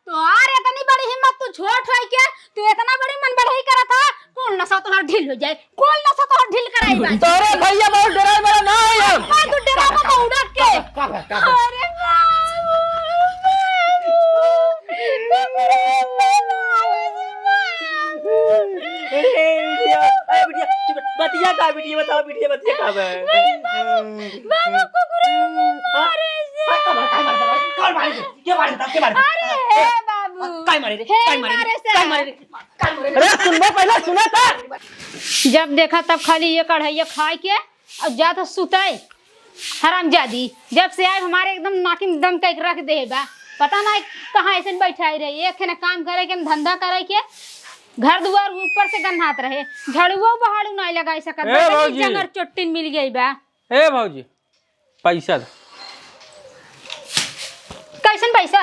तो यार इतनी बड़ी हिम्मत तू झोट होई के तू इतना बड़ी मन बढ़ाई करा था कौन नशा तो हर ढील हो जाए कौन नशा तो हर ढील कराई बा तोरे भैया बहुत डरा मेरा ना है मैं तू डरा मत उड़क के अरे बतिया का बिटिया बताओ बिटिया बतिया का बाबा कुकुरे मारे से कौन मारे के मारे अरे बाबू काय मारे अरे सुनबो पहले सुना था जब देखा तब खाली ये कढ़ाइया खाए के और जा तो सुताए हरामजादी जब से आए हमारे एकदम नाकी में दम कह रख दे बा पता ना कहाँ ऐसे बैठाई रही एक ना काम करे के धंधा करे के घर दुआर ऊपर से गन्हात रहे झड़ुओ बहाड़ू नहीं लगाई सकत जंगर चोटिन मिल गई बा ए भौजी पैसा कैसन पैसा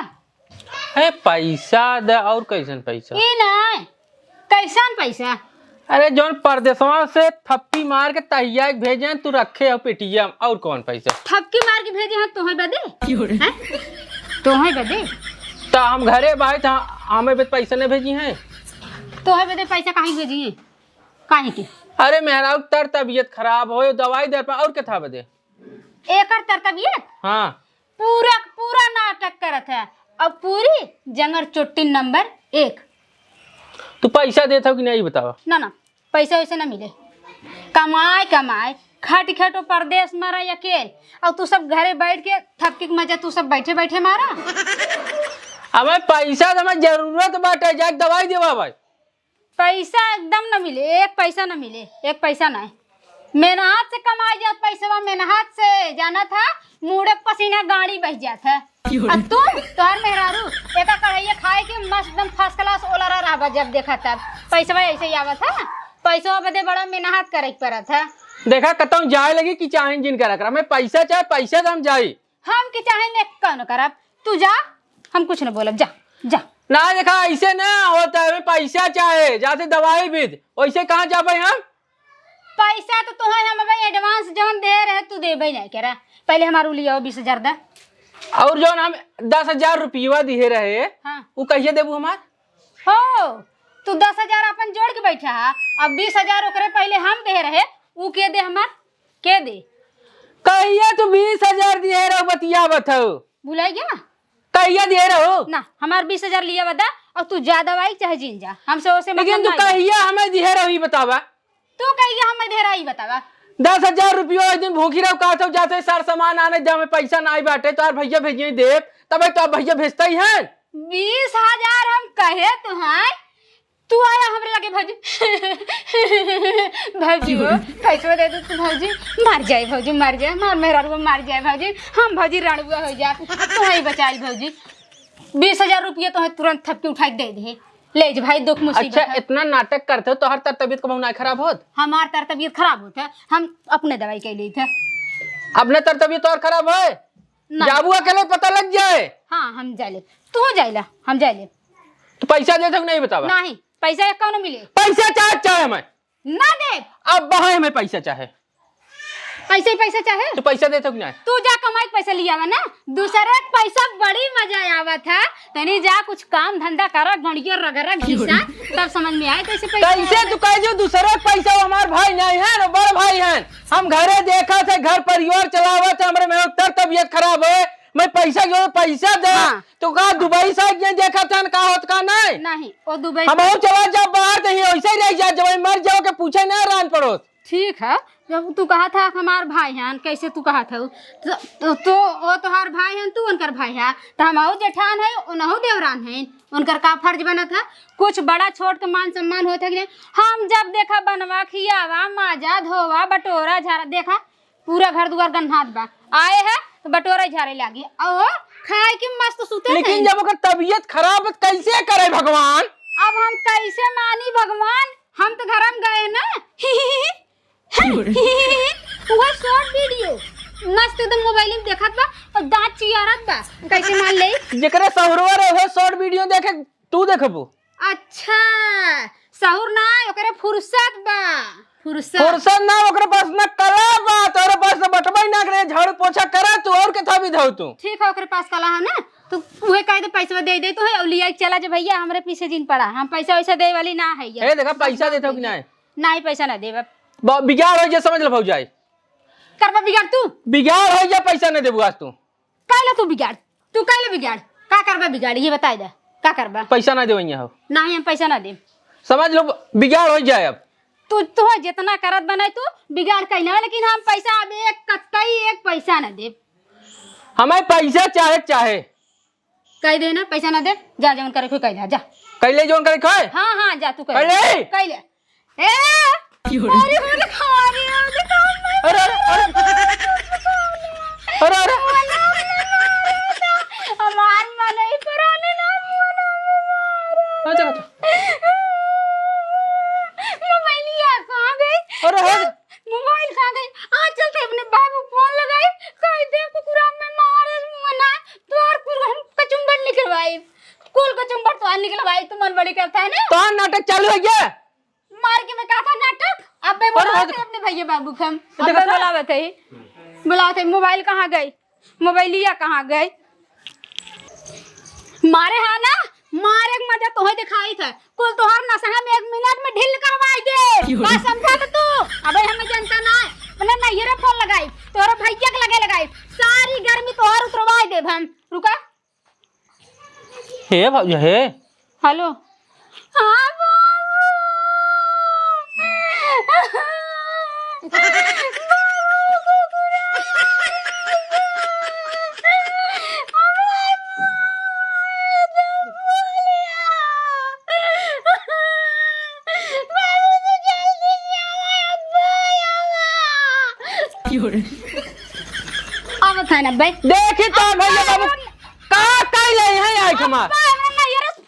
है पैसा दे और कैसन पैसा ई नहीं कैसन पैसा अरे जौन परदेसवा से थप्पी मार के तहिया भेजे तू रखे हो पेटिया और कौन पैसा थपकी मार के भेजे हैं तोहे बदे तोहे बदे तो हम घरे बाहर था हमें भी पैसा नहीं भेजी हैं तोहे बदे पैसा कहीं भेजी है काहे के अरे मेहरा तर तबीयत खराब हो दवाई दे पा और क्या था बदे एकर तर तबीयत हाँ पूरा पूरा नाटक करत है अब पूरी जंगर चोट्टी नंबर 1 तू पैसा देता हो कि नहीं बतावा ना पैसा वैसे ना मिले कमाए खट खटो परदेश मारा अकेल और तू सब घरे बैठ के थपकी के मजा तू सब बैठे बैठे मारा हमें पैसा तो हमें जरूरत बाटे जाके दवाई देवा भाई पैसा एकदम न मिले एक पैसा न मिले एक पैसा नहीं मेहनत से कमाई जात पैसा मेहनत से जाना था मुड़े पसीना गाड़ी बह जात है और तू तोहर मेहरारू एका कढ़ाइया खाए के मस्त एकदम फर्स्ट क्लास ओलरा रहबा जब देखा तब पैसा ऐसे ही आवत है पैसा बदे बड़ा मेहनत करे पड़त है देखा कतौ जाए लगी कि चाहे जिन करा कर हमें पैसा चाहे पैसा तो हम जाई हम के चाहे ने कौन करब तू जा हम कुछ न बोलब जा ना देखा ऐसे ना होता है पैसा चाहे जाते दवाई भी वैसे कहाँ जा पाए हम पैसा तो तुम्हें हम भाई एडवांस जौन दे रहे तू दे भाई नहीं करा पहले हमारू लिया 20,000 दा और जो हम 10,000 रुपया दिए रहे हाँ वो कहिए देबू हमार हो तू 10,000 अपन जोड़ के बैठा है अब 20,000 ओकरे पहले हम दे रहे ऊ के दे हमार के दे कहिए तू 20,000 दिए रहो बतिया बताओ भुलाई गया कहिए दे रहो ना हमार 20,000 लिया बता और तू जा दवाई चाहे जिन जा हमसे ओसे लेकिन तू कहिए हमें दिए रहो ही बतावा तू कहिए हमें दे रहा ही बतावा 10,000 रुपया एक दिन भूखी रहो का जाते सार सामान आने जा में पैसा ना आई बाटे तो भैया भेजिए देव तब तो भैया भेजता ही है 20,000 हम कहे तुम्हारे तू आया हमरे लगे भौजी हो पैसा दे दो तू भौजी मर जाए भौजी मर जाए मार मेरा मर जाए भौजी हम भौजी रणुआ हो जा तू ही बचाई भौजी 20,000 रुपया तो तुरंत थपकी उठा दे दे ले जा भाई दुख मुसीबत अच्छा इतना नाटक करते हो तो हर तबीयत कमाऊ ना खराब होत हमार तर तबीयत खराब होता है हम अपने दवाई के लिए थे अपने तर तबीयत और खराब है जाबू अकेले पता लग जाए हाँ हम जाए तू जाइला हम जाए तो पैसा दे तक नहीं बतावा नहीं पैसा कौन मिले पैसा चाहे हमें ना दे अब बहाए हमें पैसा चाहे पैसे पैसा चाहे तो पैसा दे तक नहीं तू जा कमाई पैसा लिया ना दूसरे पैसा बड़ी मजा आवा था तनी जा कुछ काम धंधा करा गणिया रगरा घिसा तब समझ में आए कैसे पैसा कैसे तू कह जो दूसरे पैसा हमार भाई नहीं है ना बड़ भाई हैं हम घरे देखा थे घर परिवार चलावा थे हमरे में तर तबीयत खराब है मैं पैसा जो पैसा दे हाँ। तो कहा दुबई साइड ये देखा था का होत का नहीं वो दुबई हम चला जब बाहर नहीं वैसे ही रह जा जब मर जाओ के पूछे ना रान पड़ोस ठीक है जब तू कहा था हमार भाई हैं कैसे तू कहा था तो वो तुम्हार भाई हैं तू उनकर भाई है तो हम जेठान है उनहु देवरान है उनकर का फर्ज बना था कुछ बड़ा छोट के मान सम्मान होता है हम जब देखा बनवा खियावा माजा धोवा बटोरा झारा देखा पूरा घर दुआर गन्हात बा आए है तो बटोरा झारे लागी और खाए के मस्त सुते लेकिन जब ओकर तबीयत खराब है कैसे करे भगवान अब हम कैसे मानी भगवान हम तो घर में गए ना वो शॉर्ट वीडियो मस्त एकदम मोबाइल में देखत बा और दांत चियारत बा कैसे मान ले जेकरे सहरवा रहे शॉर्ट वीडियो देखे तू देखबो अच्छा सहूर ना ओकरे फुर्सत बा फुर्सत ना ओकरे पास ना कला बा, तोरे पास ना बटबई ना करे, झाड़ू पोछा करा तू और के था भी धौ तू। ठीक है ओकरे पास कला है ना, तो उहे कह दे पैसा दे दे तो है लिया चला जे भैया हमरे पीछे दिन पड़ा, हम पैसा वैसा दे वाली ना है ये। ए देखा पैसा देथौ कि नहीं? नहीं पैसा ना देब। बिगाड़ हो जा, समझ ल भौजाई। करबा बिगाड़ तू? बिगाड़ हो जा, पैसा नहीं देबू आज तू। काहे तू बिगाड़? तू काहे बिगाड़? का करबा बिगाड़ ये बता दे, का करबा? पैसा ना देवइया हो। नहीं हम पैसा ना देब। समझ लो बिगाड़ हो जाए। अब तू जितना करत बनाए तू बिगाड़ कैला, लेकिन हम पैसा अब एक कतई एक पैसा ना देब। हमें पैसा चाहे चाहे कह दे ना पैसा ना दे, जा जवन करे कोई कह दे, जा कैले जोन करे खाए। हाँ हाँ जा तू कैले कैले। ए अरे बोले खारी अरे अरे अरे हमार मन ही पुराने ना अच्छा मोबाइल कहाँ गई? अरे मोबाइल कहाँ गई? आज चलते अपने बाबू फोन लगाई, कह दे कुकुरा में मारे मना तोर कुल हम कचुंबर निकलवाई, कुल कचुंबर तो निकलवाई। तू मन बड़ी करता है ना, तो नाटक चालू है क्या? मार के मैं कहा था नाटक। अब मैं बुलाते अपने भैया बाबू को, हम अब बुलाते मोबाइल कहाँ गई? मोबाइलिया कहाँ गई? मारे हाँ ना, मारे एक मजा तोहे दिखाई था, कुल तोहर नशा में 1 मिनट में ढील करवाई दे। का समझा तू? अबे हमें जनता ना है, अपने नैयरे फोन लगाई, तोहरे भैया के लगे लगाई, सारी गर्मी तोहर उतरवाई दे हम। रुका हे भौजा हे। हेलो हाँ अब था ना भाई देखी तो भैया बाबू का कई ले हैं आज हमार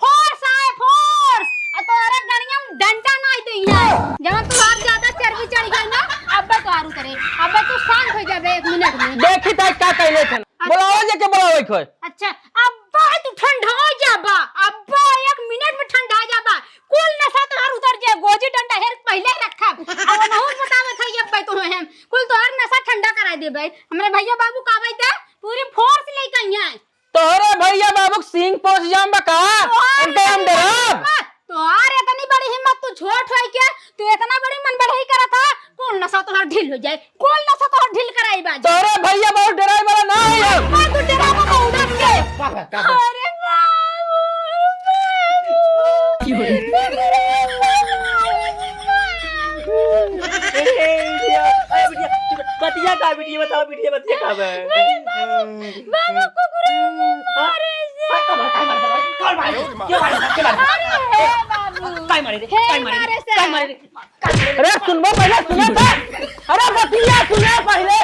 फोर्स आए फोर्स आ तोरे गड़िया में डंडा ना आई तो यहाँ जब तू और ज्यादा चर्बी चढ़ गई ना अब तो आरू करे, अब तू शांत हो जाबे 1 मिनट में। देखी तो का कई ले थे, बुलाओ जे के बुलाओ खोय। अच्छा अब तू ठंडा हो जाबा, अब 1 मिनट में ठंडा हो जाबा, कुल नशा तोहर उतर जाए। गोजी डंडा हेर पहले रखब, अब नहीं बतावे था ये भाई तो हम कुल तोहर नशा ठंडा करा देबे। हमरे भैया बाबू का भाई दे पूरी फोर्स ले के यहाँ तोहरे भैया बाबू सिंह पोस जाम बका उनके हम डरब। तोहार इतनी बड़ी हिम्मत, तू छोट होई के तू इतना बड़ी मन बढ़ाई करा था, कुल नशा तोहर ढील हो जाए, कुल नशा तोहर ढील कराई बाज। तोहरे भैया बहुत डराई वाला ना है। मैं तू डरावा को उड़न के अरे बतिया का बिटिया बताओ, बिटिया बतिया का है बाबू कुकुरा मारे से कौन मारे? क्यों मारे? क्यों मारे? अरे बाबू काय मारे रे? काय मारे? काय मारे रे? अरे सुनबो पहले, सुनो तो। अरे बतिया सुना पहले,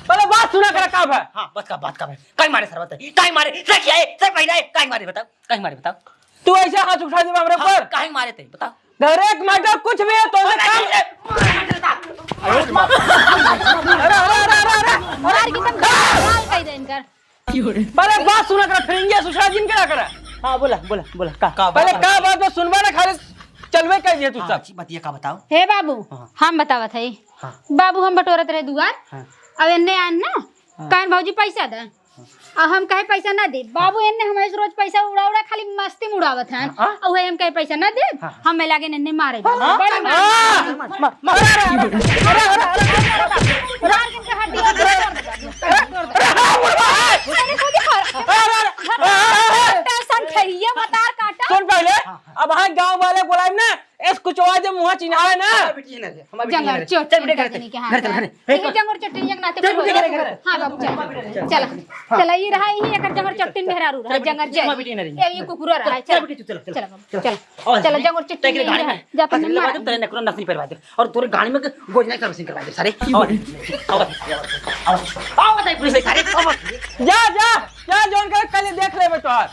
पहले बात सुना कर का है। हां बात का है। काय मारे सर बताइए, काय मारे? सर क्या है? सर पहिला है, काय मारे बताओ, काय मारे बताओ। तू ऐसे हाथ उठा दे हमरे पर, काय मारे थे बताओ। डायरेक्ट मैटर कुछ भी है तो से काम। अरे मार के तुम गाल कह देन कर। पहले बात सुना कर, फिर ये सुशा दिन क्या करे। हां बोला का पहले का बात तो सुनबा ना, खाली चलवे कह दिए तू सब। बतिया का बताओ। हे बाबू हम बतावत है। बाबू हम बटोरत रहे दुआर, अब एने आन ना कान भौजी पैसा दे, अब हम कहे पैसा ना दे। बाबू एने हमें रोज पैसा उड़ा उड़ा खाली मस्ती में उड़ावत हैं, और वही हम कहे पैसा ना दे, हम में लागे ने मारे बड़ी सुन पहले, अब हाँ गाँव वाले बोला ना इस कुछ आवाज मुँह चिन्हावे ना। जंगर चोटी करने के हां जंगर चोटी एक नाते हां बाबू चल चल चल ये रहा ही एक जंगर चोटी मेहरारू रहा जंगर जे ये कुकुरा रहा। चल चल चल चल जंगर चोटी जा पर मार तेरे नकरो नसनी परवा दे और तोरे गाड़ी में गोजना सर्विसिंग करवा दे सारे। आओ बताइए पुलिस सारे। जा जा जा जोन कर कल देख लेबे तोहार।